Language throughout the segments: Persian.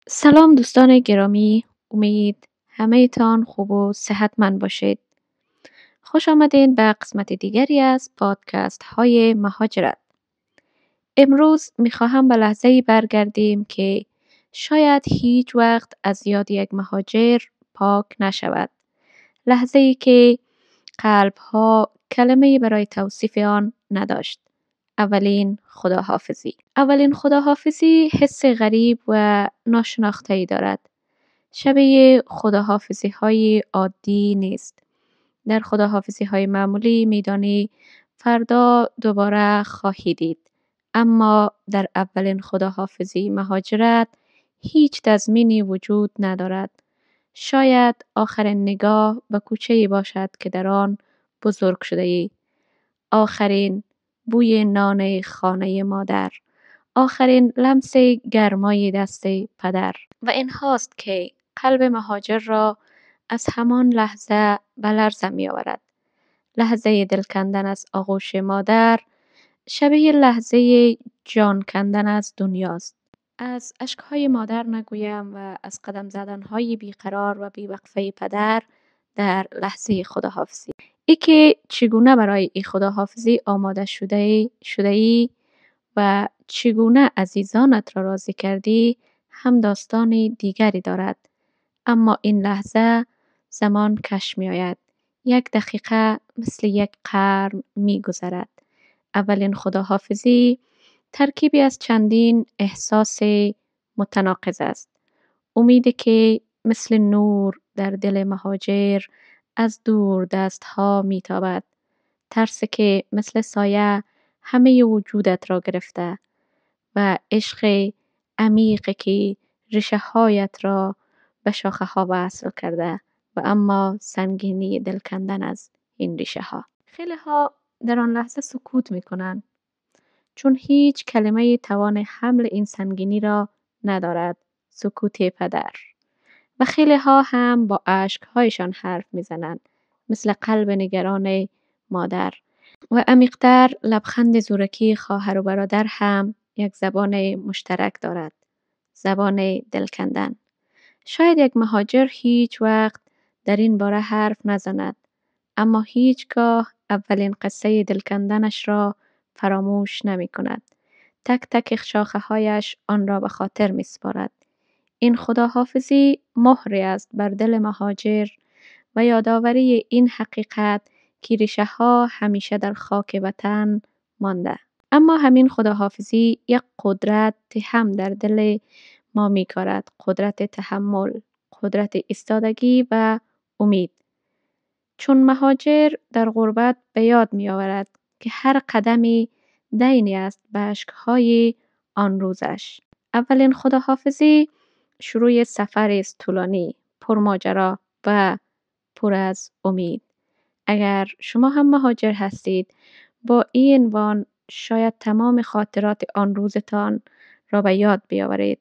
سلام دوستان گرامی، امید همه تان خوب و صحتمند باشید. خوش آمدین به قسمت دیگری از پادکست های مهاجرت. امروز میخواهم به لحظه‌ای برگردیم که شاید هیچ وقت از یاد یک مهاجر پاک نشود. لحظه‌ای که قلب‌ها کلمه‌ای برای توصیف آن نداشت. اولین خداحافظی حس غریب و ناشناخته‌ای دارد. شبیه خداحافظی های عادی نیست. در خداحافظی های معمولی میدانی فردا دوباره خواهی دید. اما در اولین خداحافظی مهاجرت هیچ تضمینی وجود ندارد. شاید آخرین نگاه به کوچه‌ای باشد که در آن بزرگ شده ای. آخرین بوی نان خانه مادر. آخرین لمس گرمای دست پدر. و این هاست که قلب مهاجر را از همان لحظه به لرزه می آورد. لحظه دل کندن از آغوش مادر شبیه لحظه جان کندن از دنیاست. از اشکهای مادر نگویم و از قدم زدنهای بیقرار و بیوقفه پدر در لحظه خداحافظی. ای که چگونه برای این خداحافظی آماده شده ای و چگونه عزیزانت را راضی کردی هم داستان دیگری دارد. اما این لحظه زمان کش می آید. یک دقیقه مثل یک قرن می گذرد. اولین خداحافظی ترکیبی از چندین احساس متناقض است. امیدی که مثل نور در دل مهاجر از دور دستها می تابد. ترس که مثل سایه همه وجودت را گرفته و عشق عمیقی که ریشه هایت را به شاخه ها وصل کرده و اما سنگینی دل کندن از این ریشه ها. خیلی ها در آن لحظه سکوت می کنند چون هیچ کلمه توان حمل این سنگینی را ندارد. سکوت پدر. و خیلی ها هم با اشکهایشان حرف می زنند مثل قلب نگران مادر. و عمیق‌تر لبخند زورکی خواهر و برادر هم یک زبان مشترک دارد. زبان دل کندن. شاید یک مهاجر هیچ وقت در این باره حرف نزند. اما هیچگاه اولین قصه دل کندنش را فراموش نمی کند. تک تک شاخه هایش آن را به خاطر می سپارد. این خداحافظی مهری است بر دل مهاجر و یادآوری این حقیقت که ریشه ها همیشه در خاک وطن مانده. اما همین خداحافظی یک قدرت هم در دل ما می کارد. قدرت تحمل، قدرت ایستادگی و امید. چون مهاجر در غربت به یاد می آورد که هر قدمی دینی است به اشکهای آن روزش. اولین خداحافظی شروع سفری است طولانی، پرماجرا و پر از امید. اگر شما هم مهاجر هستید با این عنوان شاید تمام خاطرات آن روزتان را به یاد بیاورید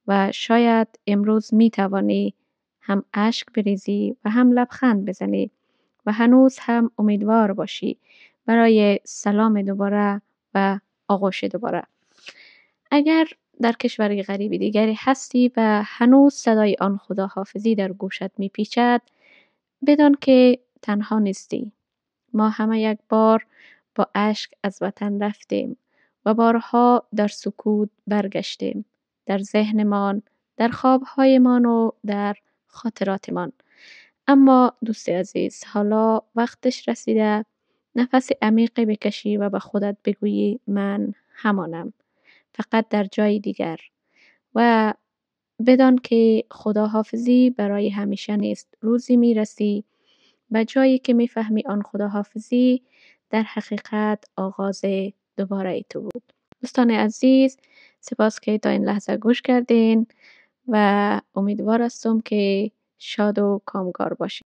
و شاید امروز می توانی هم اشک بریزی و هم لبخند بزنی و هنوز هم امیدوار باشی برای سلام دوباره و آغوش دوباره. اگر در کشور غریب دیگری هستی و هنوز صدای آن خداحافظی در گوشت می پیچد، بدان که تنها نیستی. ما همه یک بار با اشک از وطن رفتیم و بارها در سکوت برگشتیم. در ذهنمان، در خوابهایمان و در خاطراتمان. اما دوست عزیز، حالا وقتش رسیده نفس عمیقی بکشی و به خودت بگویی من همانم. فقط در جای دیگر. و بدان که خداحافظی برای همیشه نیست. روزی میرسی به جایی که میفهمی آن خداحافظی در حقیقت آغاز دوباره تو بود. دوستان عزیز، سپاس که تا این لحظه گوش کردین و امیدوار هستم که شاد و کامگار باشید.